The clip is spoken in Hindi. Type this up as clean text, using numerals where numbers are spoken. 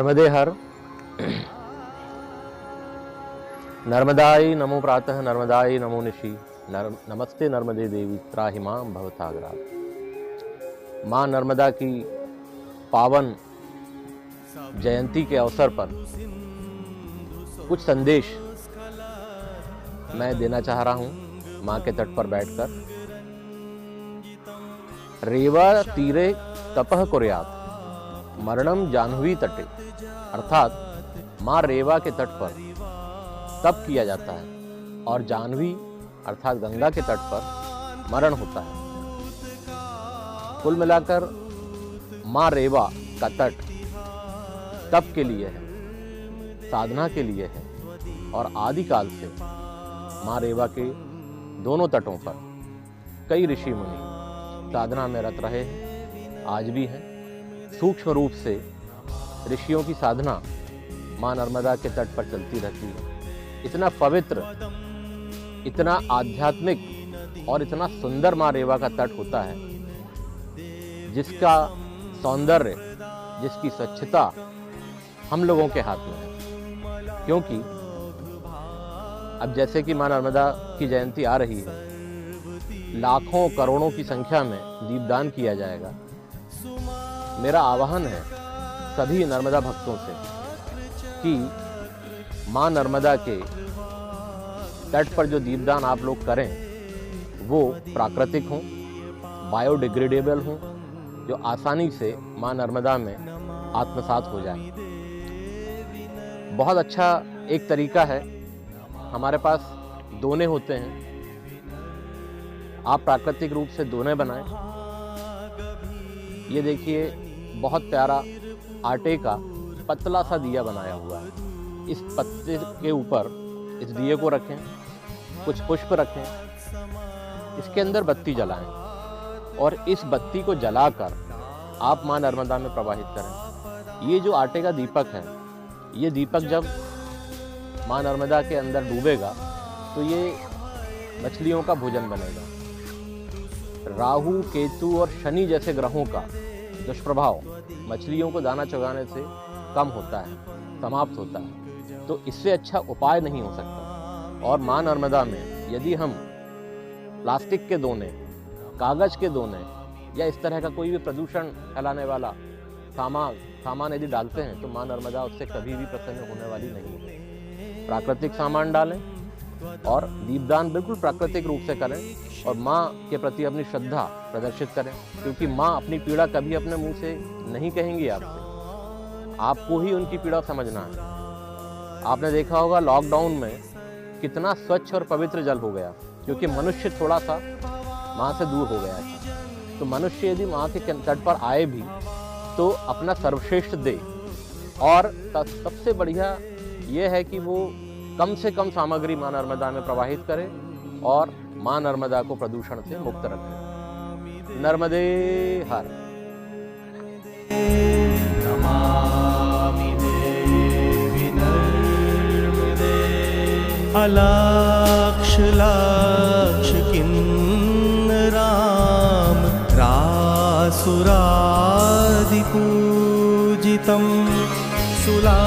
नर्मदे हर। नर्मदाई नमो प्रातः, नर्मदाई नमो निशि। नमस्ते नर्मदे देवी त्राहि मां भवसागरात्। माँ नर्मदा की पावन जयंती के अवसर पर कुछ संदेश मैं देना चाह रहा हूँ। माँ के तट पर बैठकर रेवा तीरे तपः कुर्यात् मरणम जाह्नवी तटे, अर्थात माँ रेवा के तट पर तप किया जाता है और जाह्नवी अर्थात गंगा के तट पर मरण होता है। कुल मिलाकर माँ रेवा का तट तप के लिए है, साधना के लिए है और आदिकाल से माँ रेवा के दोनों तटों पर कई ऋषि मुनि साधना में रत रहे हैं, आज भी हैं। सूक्ष्म रूप से ऋषियों की साधना माँ नर्मदा के तट पर चलती रहती है। इतना पवित्र, इतना आध्यात्मिक और इतना सुंदर माँ रेवा का तट होता है, जिसका सौंदर्य, जिसकी स्वच्छता हम लोगों के हाथ में है। क्योंकि अब जैसे कि माँ नर्मदा की जयंती आ रही है, लाखों करोड़ों की संख्या में दीपदान किया जाएगा। मेरा आह्वान है सभी नर्मदा भक्तों से कि माँ नर्मदा के तट पर जो दीपदान आप लोग करें वो प्राकृतिक हों, बायोडिग्रेडेबल हों, जो आसानी से माँ नर्मदा में आत्मसात हो जाए। बहुत अच्छा एक तरीका है, हमारे पास दोने होते हैं। आप प्राकृतिक रूप से दोने बनाएं। ये देखिए, बहुत प्यारा आटे का पतला सा दिया बनाया हुआ है। इस पत्ते के ऊपर इस दिए को रखें, कुछ पुष्प रखें, इसके अंदर बत्ती जलाएं और इस बत्ती को जलाकर आप माँ नर्मदा में प्रवाहित करें। ये जो आटे का दीपक है, ये दीपक जब माँ नर्मदा के अंदर डूबेगा तो ये मछलियों का भोजन बनेगा। राहु, केतु और शनि जैसे ग्रहों का दुष्प्रभाव मछलियों को दाना चुगाने से कम होता है, समाप्त होता है। तो इससे अच्छा उपाय नहीं हो सकता। और माँ नर्मदा में यदि हम प्लास्टिक के दोने, कागज के दोने या इस तरह का कोई भी प्रदूषण फैलाने वाला सामान यदि डालते हैं तो माँ नर्मदा उससे कभी भी प्रसन्न होने वाली नहीं है। प्राकृतिक सामान डालें और दीपदान बिल्कुल प्राकृतिक रूप से करें और माँ के प्रति अपनी श्रद्धा प्रदर्शित करें, क्योंकि माँ अपनी पीड़ा कभी अपने मुंह से नहीं कहेंगी आपसे, आपको ही उनकी पीड़ा समझना है। आपने देखा होगा लॉकडाउन में कितना स्वच्छ और पवित्र जल हो गया, क्योंकि मनुष्य थोड़ा सा माँ से दूर हो गया था। तो मनुष्य यदि माँ के तट पर आए भी तो अपना सर्वश्रेष्ठ दे, और सबसे बढ़िया ये है कि वो कम से कम सामग्री माँ नर्मदा में प्रवाहित करे और माँ नर्मदा को प्रदूषण से मुक्त रखे। नर्मदे हर। नमामि देवी नर्मदे। अलाक्ष लाक्ष किन्नराम रासुरादिपूजितं सुला